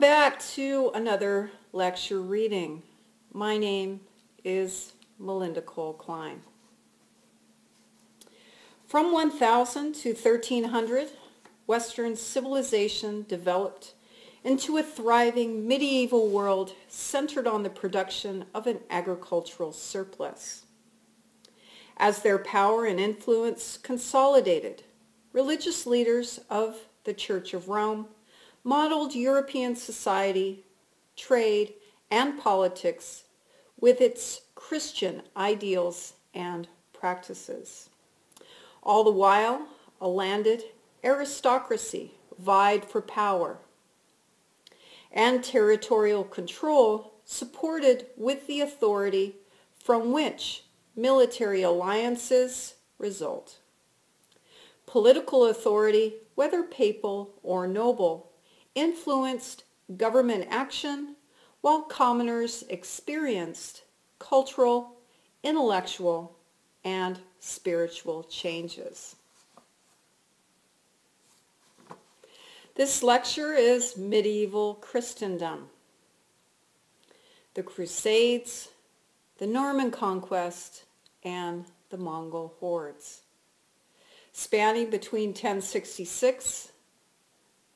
Welcome back to another lecture reading. My name is Melinda Cole Klein. From 1000 to 1300, Western civilization developed into a thriving medieval world centered on the production of an agricultural surplus. As their power and influence consolidated, religious leaders of the Church of Rome modeled European society, trade, and politics with its Christian ideals and practices. All the while, a landed aristocracy vied for power, and territorial control supported with the authority from which military alliances result. Political authority, whether papal or noble, influenced government action, while commoners experienced cultural, intellectual, and spiritual changes. This lecture is Medieval Christendom, the Crusades, the Norman Conquest, and the Mongol hordes, spanning between 1066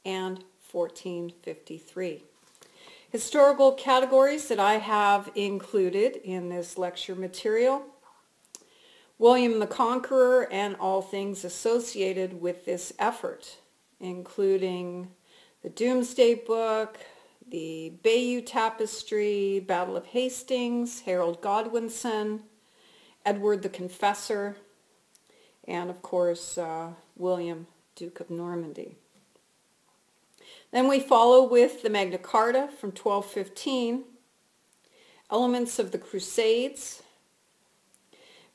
and 1453. Historical categories that I have included in this lecture material: William the Conqueror and all things associated with this effort, including the Domesday Book, the Bayeux Tapestry, Battle of Hastings, Harold Godwinson, Edward the Confessor, and of course William, Duke of Normandy. Then we follow with the Magna Carta from 1215, elements of the Crusades,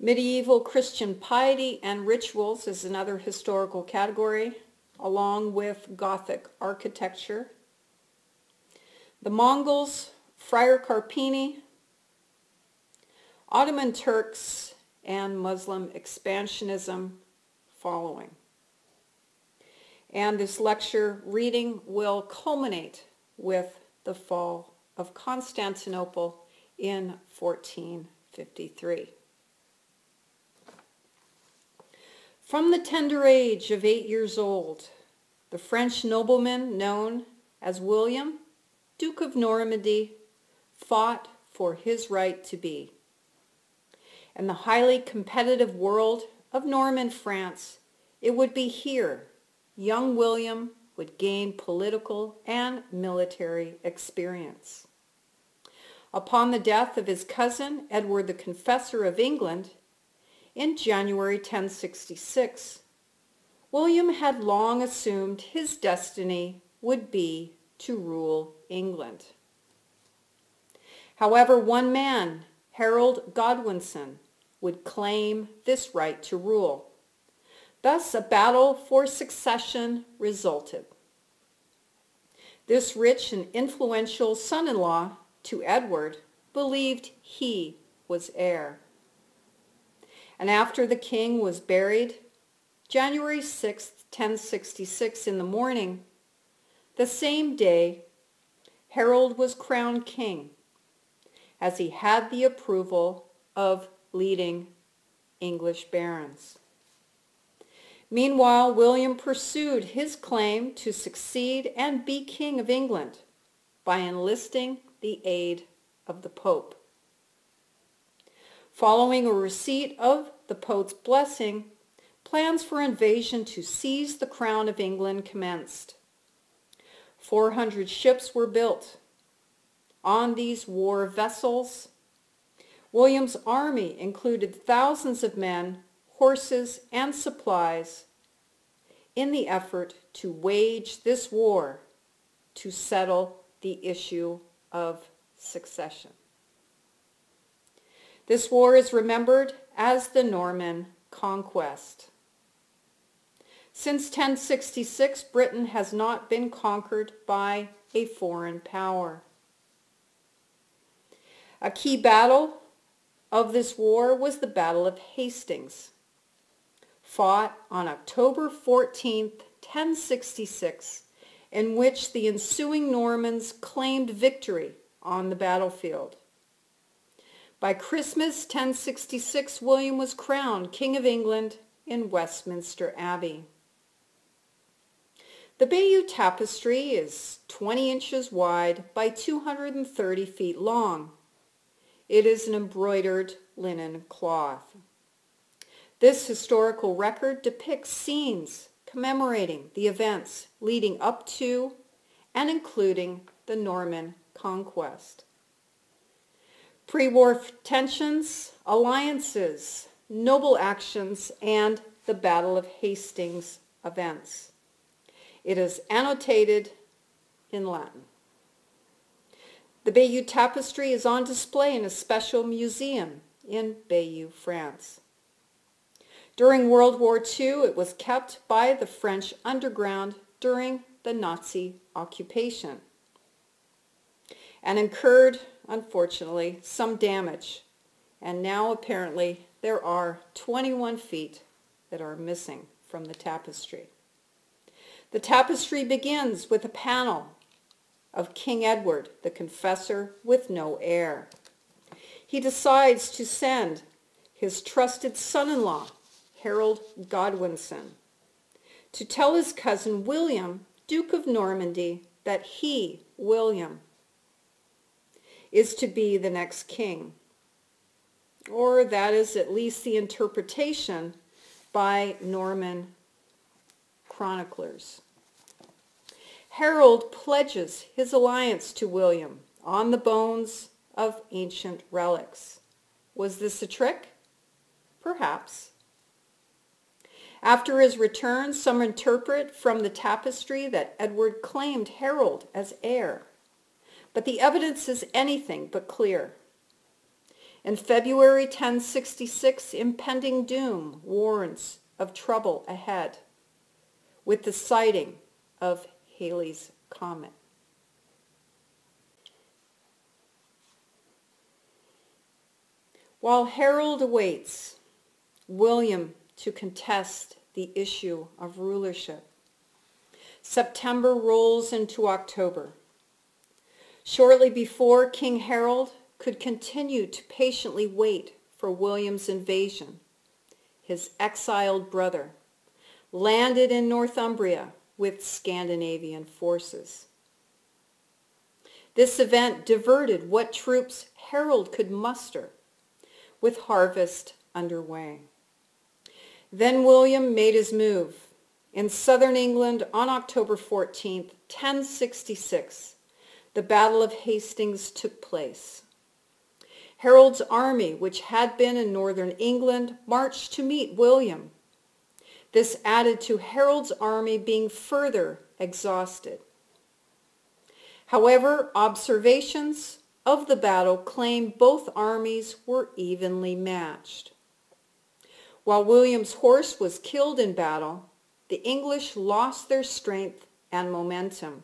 medieval Christian piety and rituals is another historical category, along with Gothic architecture, the Mongols, Friar Carpini, Ottoman Turks, and Muslim expansionism following. And this lecture reading will culminate with the fall of Constantinople in 1453. From the tender age of 8 years old, the French nobleman known as William, Duke of Normandy, fought for his right to be. In the highly competitive world of Norman France, it would be here young William would gain political and military experience. Upon the death of his cousin, Edward the Confessor of England, in January 1066, William had long assumed his destiny would be to rule England. However, one man, Harold Godwinson, would claim this right to rule. Thus, a battle for succession resulted. This rich and influential son-in-law to Edward believed he was heir. And after the king was buried, January 6, 1066 in the morning, the same day, Harold was crowned king, as he had the approval of leading English barons. Meanwhile, William pursued his claim to succeed and be King of England by enlisting the aid of the Pope. Following a receipt of the Pope's blessing, plans for invasion to seize the crown of England commenced. 400 ships were built. On these war vessels, William's army included thousands of men, horses, and supplies in the effort to wage this war to settle the issue of succession. This war is remembered as the Norman Conquest. Since 1066, Britain has not been conquered by a foreign power. A key battle of this war was the Battle of Hastings, fought on October 14th, 1066, in which the ensuing Normans claimed victory on the battlefield. By Christmas 1066, William was crowned King of England in Westminster Abbey. The Bayeux Tapestry is 20 inches wide by 230 feet long. It is an embroidered linen cloth. This historical record depicts scenes commemorating the events leading up to and including the Norman conquest. Pre-war tensions, alliances, noble actions, and the Battle of Hastings events. It is annotated in Latin. The Bayeux Tapestry is on display in a special museum in Bayeux, France. During World War II, it was kept by the French underground during the Nazi occupation and incurred, unfortunately, some damage. And now apparently there are 21 feet that are missing from the tapestry. The tapestry begins with a panel of King Edward, the Confessor, with no heir. He decides to send his trusted son-in-law, Harold Godwinson, to tell his cousin William, Duke of Normandy, that he, William, is to be the next king. Or that is at least the interpretation by Norman chroniclers. Harold pledges his alliance to William on the bones of ancient relics. Was this a trick? Perhaps. After his return, some interpret from the tapestry that Edward claimed Harold as heir, but the evidence is anything but clear. In February 1066, impending doom warns of trouble ahead with the sighting of Halley's Comet. While Harold awaits William to contest the issue of rulership, September rolls into October. Shortly before King Harold could continue to patiently wait for William's invasion, his exiled brother landed in Northumbria with Scandinavian forces. This event diverted what troops Harold could muster, with harvest underway. Then William made his move. In southern England on October 14th, 1066, the Battle of Hastings took place. Harold's army, which had been in northern England, marched to meet William. This added to Harold's army being further exhausted. However, observations of the battle claim both armies were evenly matched. While William's horse was killed in battle, the English lost their strength and momentum.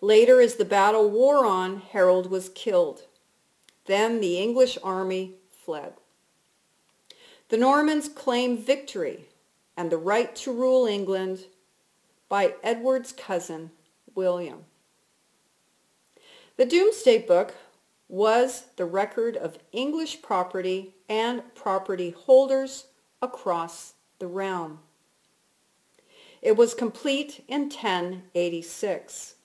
Later, as the battle wore on, Harold was killed. Then the English army fled. The Normans claimed victory and the right to rule England by Edward's cousin, William. The Domesday Book was the record of English property and property holders across the realm. It was complete in 1086.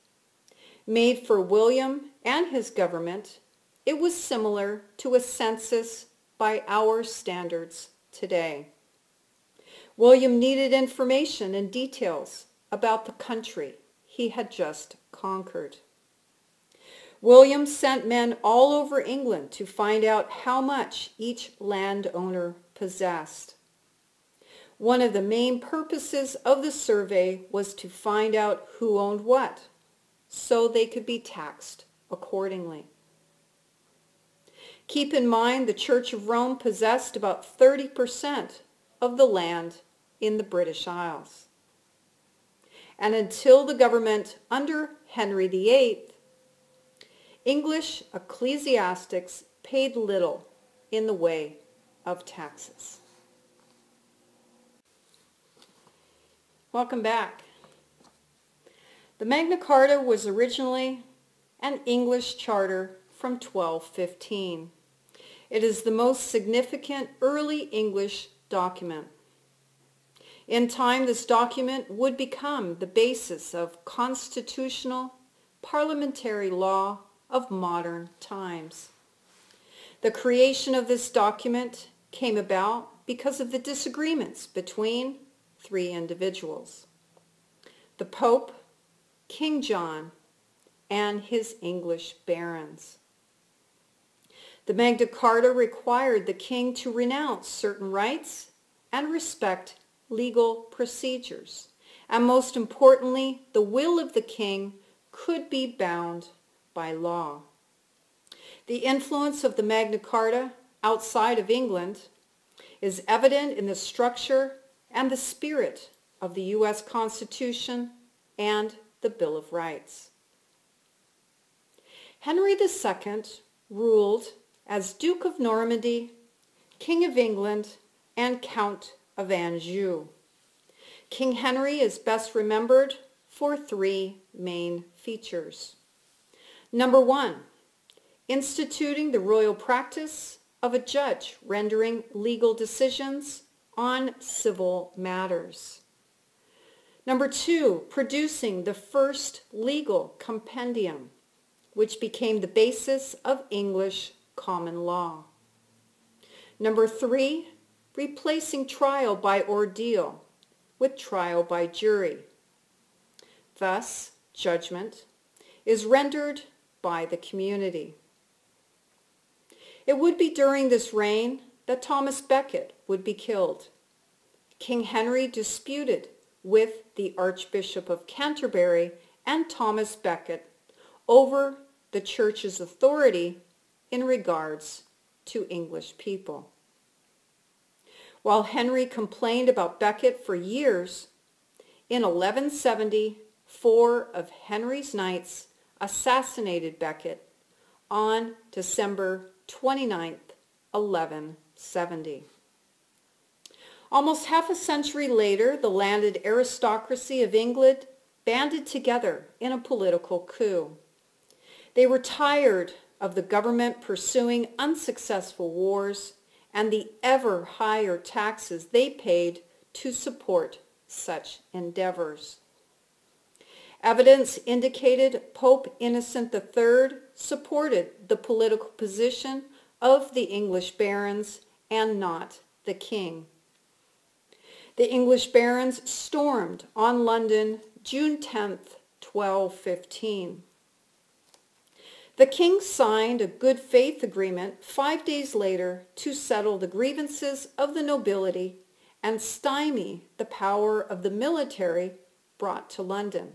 Made for William and his government, it was similar to a census by our standards today. William needed information and details about the country he had just conquered. William sent men all over England to find out how much each landowner possessed. One of the main purposes of the survey was to find out who owned what, so they could be taxed accordingly. Keep in mind the Church of Rome possessed about 30% of the land in the British Isles. And until the government under Henry VIII, English ecclesiastics paid little in the way of taxes. Welcome back. The Magna Carta was originally an English charter from 1215. It is the most significant early English document. In time, this document would become the basis of constitutional parliamentary law of modern times. The creation of this document came about because of the disagreements between three individuals: the Pope, King John, and his English barons. The Magna Carta required the king to renounce certain rights and respect legal procedures, and most importantly, the will of the king could be bound by law. The influence of the Magna Carta outside of England is evident in the structure and the spirit of the U.S. Constitution and the Bill of Rights. Henry II ruled as Duke of Normandy, King of England, and Count of Anjou. King Henry is best remembered for three main features. Number one, instituting the royal practice of a judge rendering legal decisions on civil matters. Number two, producing the first legal compendium, which became the basis of English common law. Number three, replacing trial by ordeal with trial by jury. Thus, judgment is rendered by the community. It would be during this reign that Thomas Becket would be killed. King Henry disputed with the Archbishop of Canterbury and Thomas Becket over the church's authority in regards to English people. While Henry complained about Becket for years, in 1170, 4 of Henry's knights assassinated Becket on December 29th, 1170. Almost half a century later, the landed aristocracy of England banded together in a political coup. They were tired of the government pursuing unsuccessful wars and the ever higher taxes they paid to support such endeavors. Evidence indicated Pope Innocent III supported the political position of the English barons and not the king. The English barons stormed on London June 10th, 1215. The king signed a good faith agreement 5 days later to settle the grievances of the nobility and stymie the power of the military brought to London.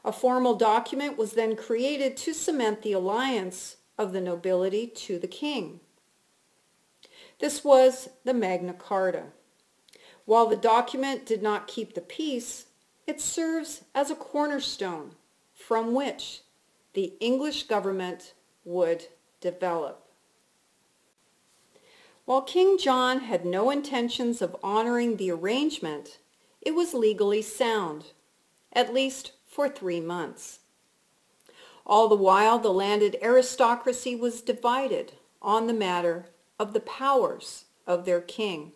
A formal document was then created to cement the alliance of the nobility to the king. This was the Magna Carta. While the document did not keep the peace, it serves as a cornerstone from which the English government would develop. While King John had no intentions of honoring the arrangement, it was legally sound, at least for 3 months. All the while, the landed aristocracy was divided on the matter of the powers of their king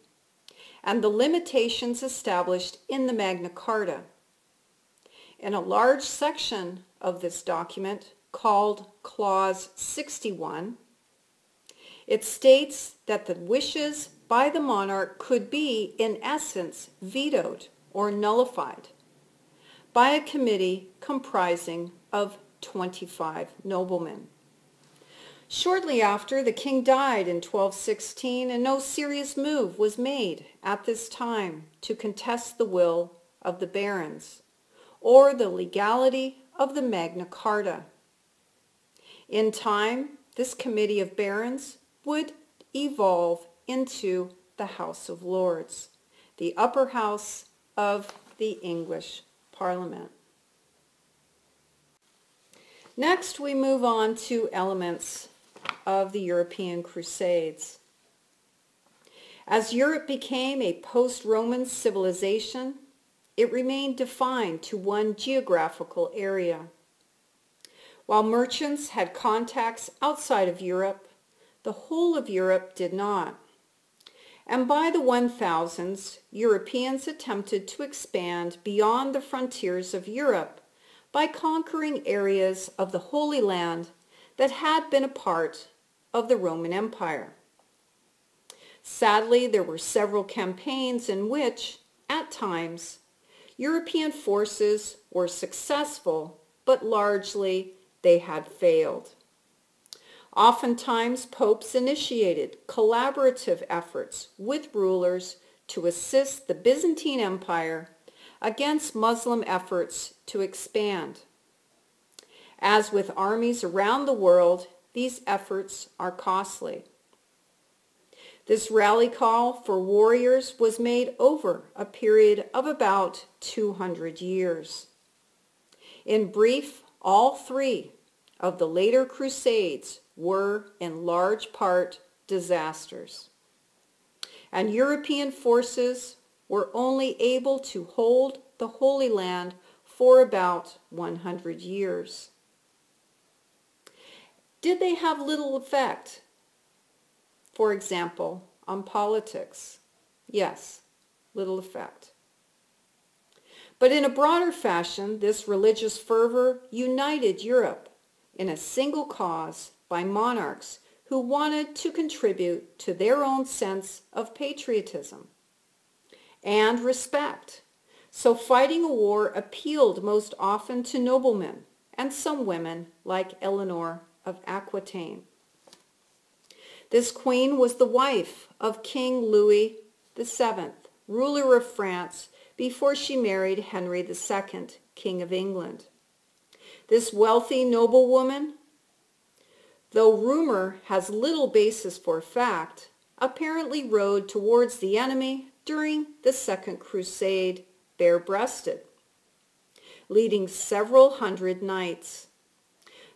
and the limitations established in the Magna Carta. In a large section of this document, called Clause 61, it states that the wishes by the monarch could be, in essence, vetoed or nullified by a committee comprising of 25 noblemen. Shortly after, the king died in 1216, and no serious move was made at this time to contest the will of the barons or the legality of the Magna Carta. In time, this committee of barons would evolve into the House of Lords, the upper house of the English Parliament. Next, we move on to elements of the European Crusades. As Europe became a post-Roman civilization, it remained defined to one geographical area. While merchants had contacts outside of Europe, the whole of Europe did not. And by the 1000s, Europeans attempted to expand beyond the frontiers of Europe by conquering areas of the Holy Land that had been a part of the Roman Empire. Sadly, there were several campaigns in which, at times, European forces were successful, but largely they had failed. Oftentimes, popes initiated collaborative efforts with rulers to assist the Byzantine Empire against Muslim efforts to expand. As with armies around the world, these efforts are costly. This rally call for warriors was made over a period of about 200 years. In brief, all three of the later Crusades were in large part disasters, and European forces were only able to hold the Holy Land for about 100 years. Did they have little effect, for example, on politics? Yes, little effect. But in a broader fashion, this religious fervor united Europe in a single cause by monarchs who wanted to contribute to their own sense of patriotism and respect. So fighting a war appealed most often to noblemen and some women like Eleanor of Aquitaine. This queen was the wife of King Louis VII, ruler of France, before she married Henry II, King of England. This wealthy noblewoman, though rumor has little basis for fact, apparently rode towards the enemy during the Second Crusade bare-breasted, leading several hundred knights.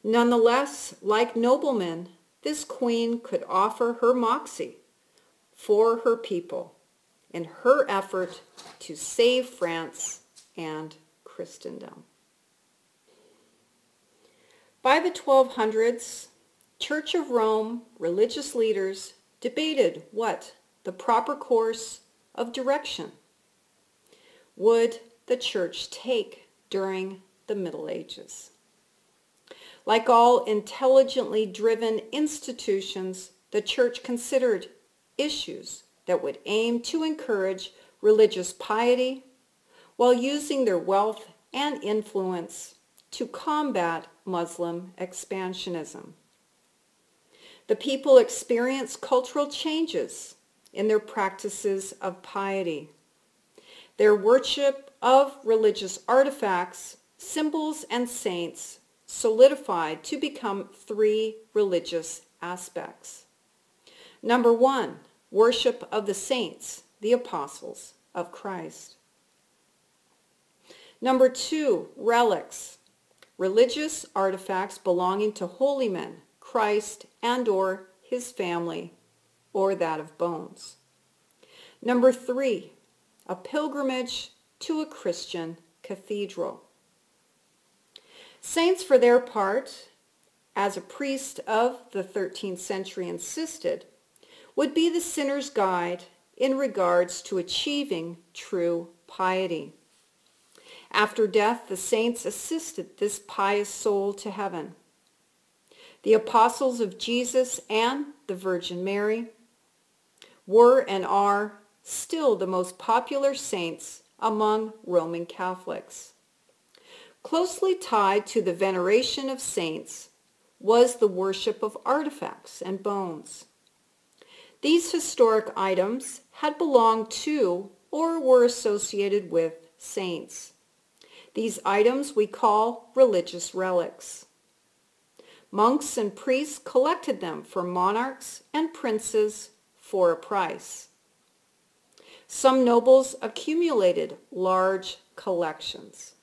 Nonetheless, like noblemen, this queen could offer her moxie for her people in her effort to save France and Christendom. By the 1200s, Church of Rome religious leaders debated what the proper course of direction would the Church take during the Middle Ages. Like all intelligently driven institutions, the Church considered issues that would aim to encourage religious piety while using their wealth and influence to combat Muslim expansionism. The people experienced cultural changes in their practices of piety. Their worship of religious artifacts, symbols, and saints solidified to become three religious aspects. Number one, worship of the saints, the apostles of Christ. Number two, relics, religious artifacts belonging to holy men, Christ and/or his family, or that of bones. Number three, a pilgrimage to a Christian cathedral. Saints, for their part, as a priest of the 13th century insisted, would be the sinner's guide in regards to achieving true piety. After death, the saints assisted this pious soul to heaven. The apostles of Jesus and the Virgin Mary were and are still the most popular saints among Roman Catholics. Closely tied to the veneration of saints was the worship of artifacts and bones. These historic items had belonged to or were associated with saints. These items we call religious relics. Monks and priests collected them for monarchs and princes for a price. Some nobles accumulated large collections.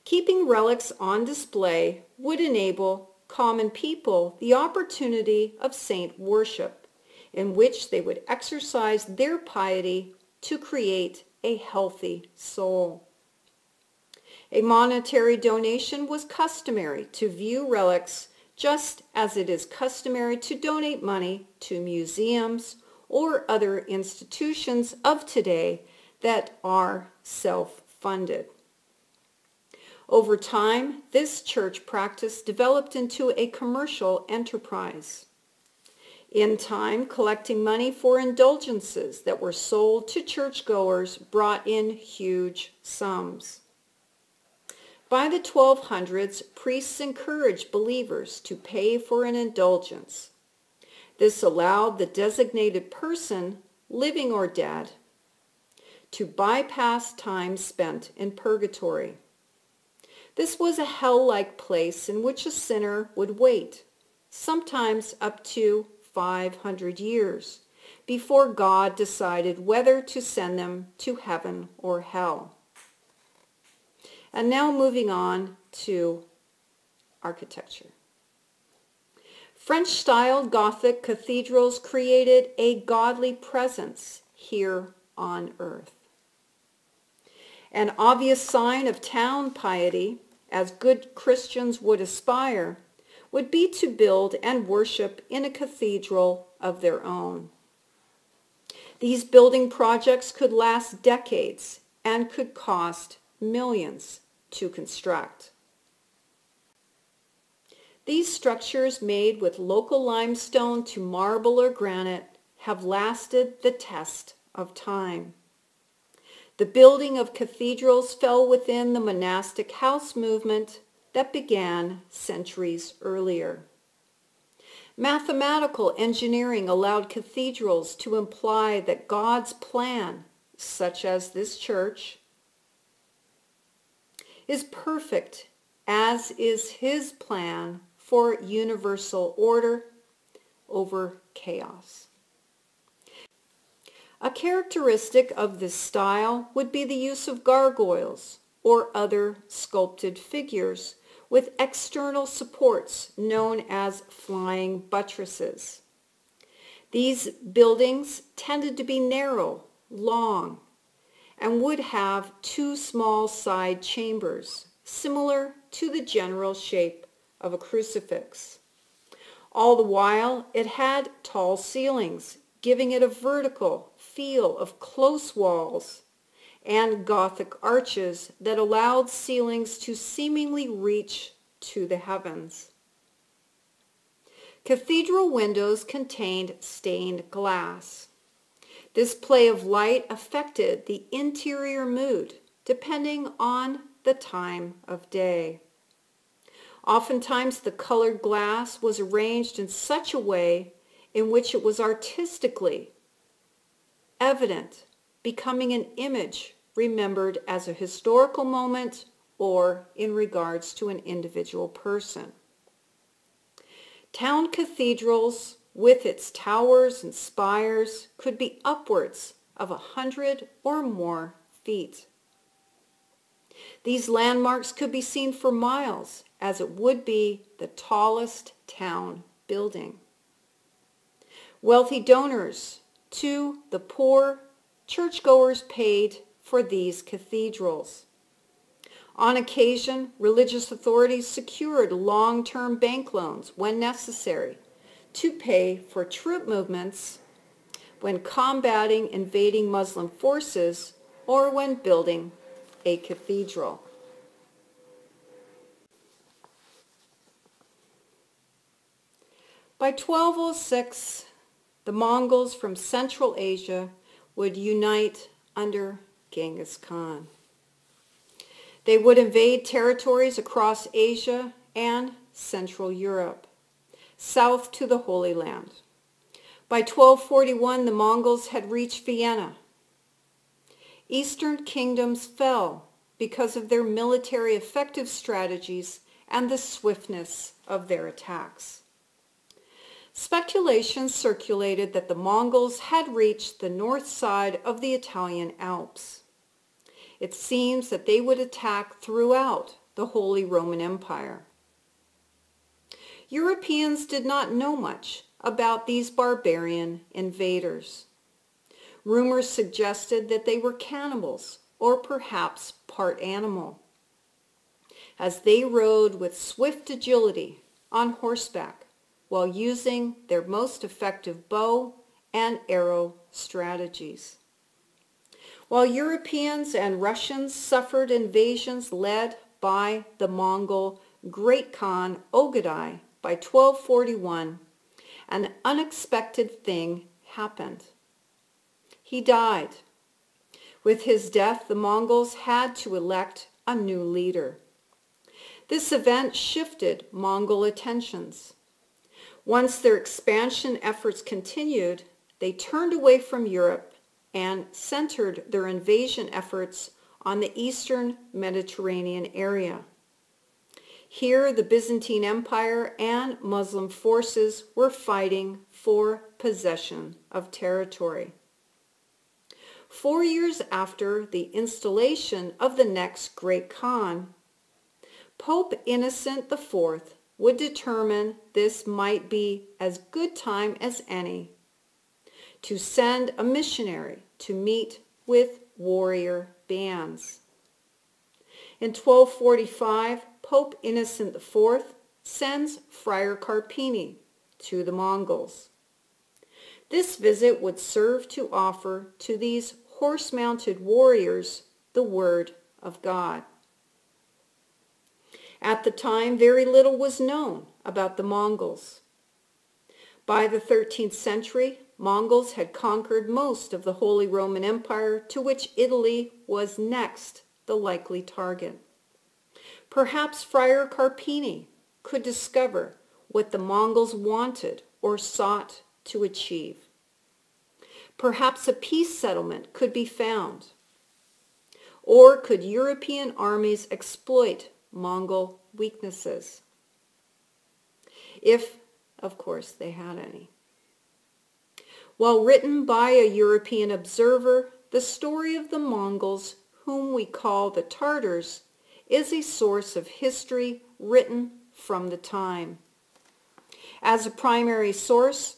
Keeping relics on display would enable common people the opportunity of saint worship, in which they would exercise their piety to create a healthy soul. A monetary donation was customary to view relics, just as it is customary to donate money to museums or other institutions of today that are self-funded. Over time, this church practice developed into a commercial enterprise. In time, collecting money for indulgences that were sold to churchgoers brought in huge sums. By the 1200s, priests encouraged believers to pay for an indulgence. This allowed the designated person, living or dead, to bypass time spent in purgatory. This was a hell-like place in which a sinner would wait, sometimes up to 500 years, before God decided whether to send them to heaven or hell. And now moving on to architecture. French-style Gothic cathedrals created a godly presence here on earth. An obvious sign of town piety, as good Christians would aspire, would be to build and worship in a cathedral of their own. These building projects could last decades and could cost millions to construct. These structures, made with local limestone to marble or granite, have lasted the test of time. The building of cathedrals fell within the monastic house movement that began centuries earlier. Mathematical engineering allowed cathedrals to imply that God's plan, such as this church, is perfect, as is his plan for universal order over chaos. A characteristic of this style would be the use of gargoyles or other sculpted figures with external supports known as flying buttresses. These buildings tended to be narrow, long, and would have two small side chambers, similar to the general shape of a crucifix. All the while, it had tall ceilings, giving it a vertical feel of close walls and Gothic arches that allowed ceilings to seemingly reach to the heavens. Cathedral windows contained stained glass. This play of light affected the interior mood, depending on the time of day. Oftentimes, the colored glass was arranged in such a way in which it was artistically evident, becoming an image remembered as a historical moment or in regards to an individual person. Town cathedrals, with its towers and spires, could be upwards of 100 or more feet. These landmarks could be seen for miles, as it would be the tallest town building. Wealthy donors to the poor churchgoers paid for these cathedrals. On occasion, religious authorities secured long-term bank loans when necessary to pay for troop movements when combating invading Muslim forces or when building a cathedral. By 1206, the Mongols from Central Asia would unite under Genghis Khan. They would invade territories across Asia and Central Europe, south to the Holy Land. By 1241, the Mongols had reached Vienna. Eastern kingdoms fell because of their military effective strategies and the swiftness of their attacks. Speculation circulated that the Mongols had reached the north side of the Italian Alps. It seems that they would attack throughout the Holy Roman Empire. Europeans did not know much about these barbarian invaders. Rumors suggested that they were cannibals or perhaps part animal, as they rode with swift agility on horseback while using their most effective bow and arrow strategies. While Europeans and Russians suffered invasions led by the Mongol Great Khan Ogadai by 1241, an unexpected thing happened. He died. With his death, the Mongols had to elect a new leader. This event shifted Mongol attentions. Once their expansion efforts continued, they turned away from Europe and centered their invasion efforts on the eastern Mediterranean area. Here, the Byzantine Empire and Muslim forces were fighting for possession of territory. 4 years after the installation of the next Great Khan, Pope Innocent IV would determine this might be as good time as any to send a missionary to meet with warrior bands. In 1245, Pope Innocent IV sends Friar Carpini to the Mongols. This visit would serve to offer to these horse-mounted warriors the word of God. At the time, very little was known about the Mongols. By the 13th century, Mongols had conquered most of the Holy Roman Empire, to which Italy was next the likely target. Perhaps Friar Carpini could discover what the Mongols wanted or sought to achieve. Perhaps a peace settlement could be found. Or could European armies exploit Mongol weaknesses? If, of course, they had any. While written by a European observer, the story of the Mongols, whom we call the Tartars, is a source of history written from the time. As a primary source,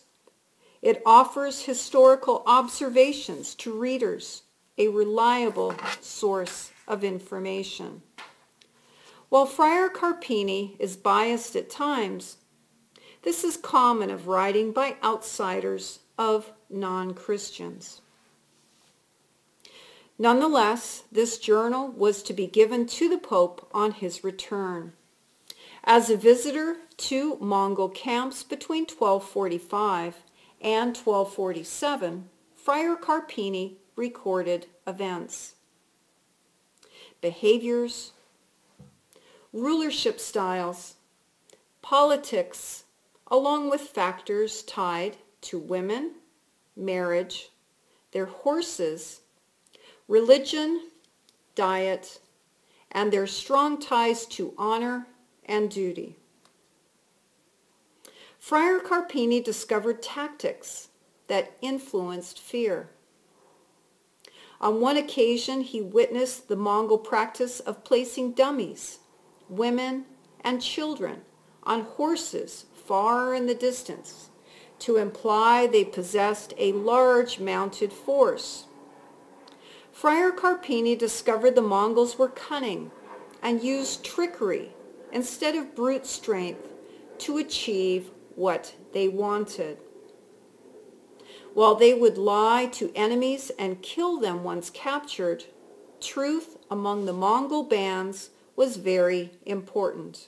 it offers historical observations to readers, a reliable source of information. While Friar Carpini is biased at times, this is common of writing by outsiders of non-Christians. Nonetheless, this journal was to be given to the Pope on his return. As a visitor to Mongol camps between 1245 and 1247, Friar Carpini recorded events, behaviors, rulership styles, politics, along with factors tied to women, marriage, their horses, religion, diet, and their strong ties to honor and duty. Friar Carpini discovered tactics that influenced fear. On one occasion, he witnessed the Mongol practice of placing dummies, women, and children on horses far in the distance to imply they possessed a large mounted force. Friar Carpini discovered the Mongols were cunning and used trickery instead of brute strength to achieve what they wanted. While they would lie to enemies and kill them once captured, truth among the Mongol bands was very important.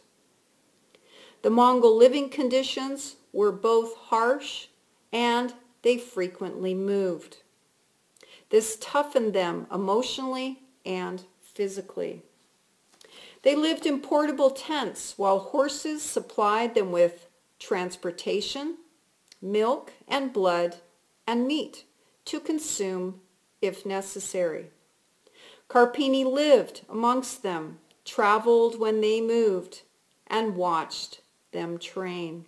The Mongol living conditions were both harsh and they frequently moved. This toughened them emotionally and physically. They lived in portable tents while horses supplied them with transportation, milk and blood, and meat to consume if necessary. Carpini lived amongst them, traveled when they moved, and watched them train.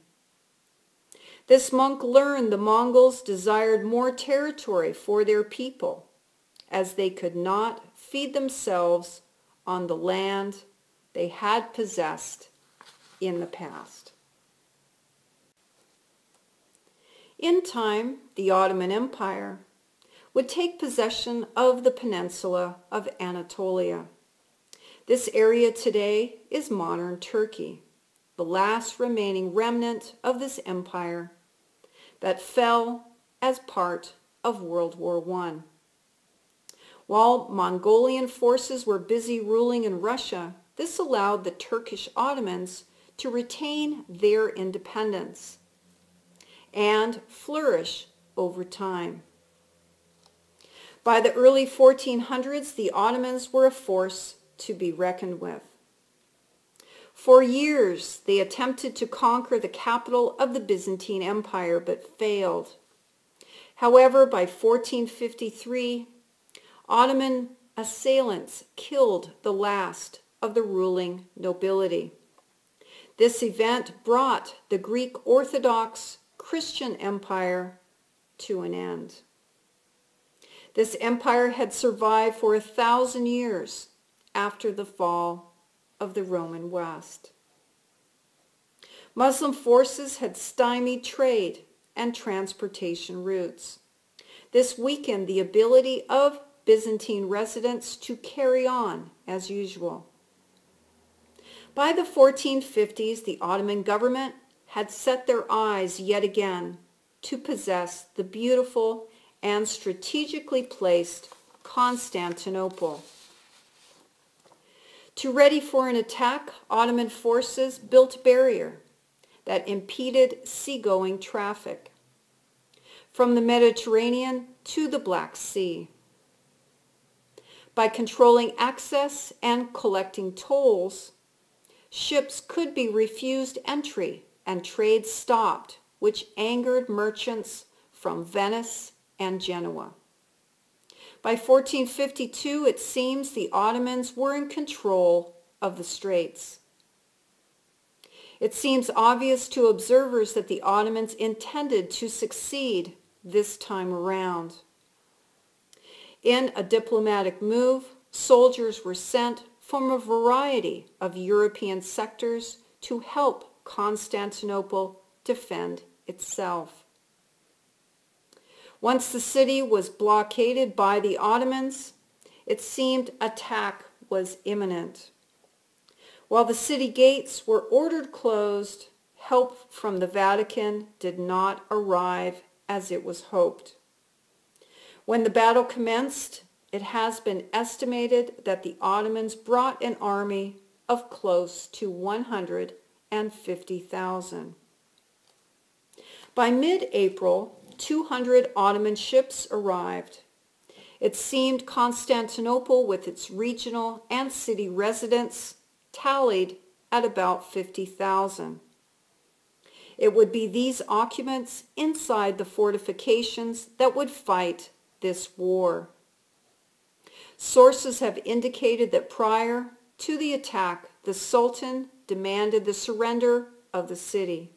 This monk learned the Mongols desired more territory for their people, as they could not feed themselves on the land they had possessed in the past. In time, the Ottoman Empire would take possession of the peninsula of Anatolia. This area today is modern Turkey, the last remaining remnant of this empire that fell as part of World War I. While Mongolian forces were busy ruling in Russia, this allowed the Turkish Ottomans to retain their independence and flourish over time. By the early 1400s, the Ottomans were a force to be reckoned with. For years, they attempted to conquer the capital of the Byzantine Empire, but failed. However, by 1453, Ottoman assailants killed the last of the ruling nobility. This event brought the Greek Orthodox Christian Empire to an end. This empire had survived for 1,000 years after the fall of the Roman West. Muslim forces had stymied trade and transportation routes. This weakened the ability of Byzantine residents to carry on as usual. By the 1450s, the Ottoman government had set their eyes yet again to possess the beautiful and strategically placed Constantinople. To ready for an attack, Ottoman forces built a barrier that impeded seagoing traffic from the Mediterranean to the Black Sea. By controlling access and collecting tolls, ships could be refused entry and trade stopped, which angered merchants from Venice and Genoa. By 1452, it seems the Ottomans were in control of the straits. It seems obvious to observers that the Ottomans intended to succeed this time around. In a diplomatic move, soldiers were sent from a variety of European sectors to help Constantinople defend itself. Once the city was blockaded by the Ottomans, it seemed attack was imminent. While the city gates were ordered closed, help from the Vatican did not arrive as it was hoped. When the battle commenced, it has been estimated that the Ottomans brought an army of close to 150,000. By mid-April, 200 Ottoman ships arrived. It seemed Constantinople, with its regional and city residents, tallied at about 50,000. It would be these occupants inside the fortifications that would fight this war. Sources have indicated that prior to the attack, the Sultan demanded the surrender of the city.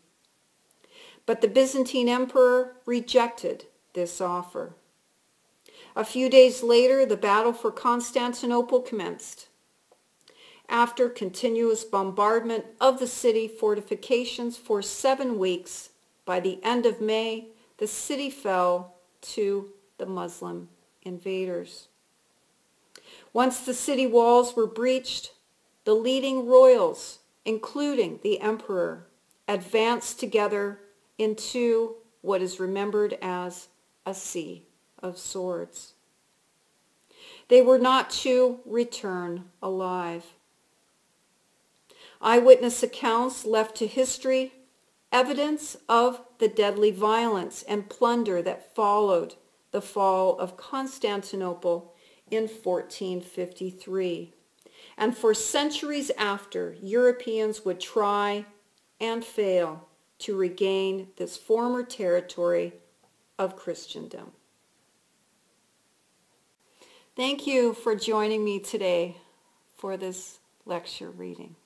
But the Byzantine emperor rejected this offer. A few days later, the battle for Constantinople commenced. After continuous bombardment of the city fortifications for 7 weeks, by the end of May, the city fell to the Muslim invaders. Once the city walls were breached, the leading royals, including the emperor, advanced together into what is remembered as a sea of swords. They were not to return alive. Eyewitness accounts left to history evidence of the deadly violence and plunder that followed the fall of Constantinople in 1453. And for centuries after, Europeans would try and fail to regain this former territory of Christendom. Thank you for joining me today for this lecture reading.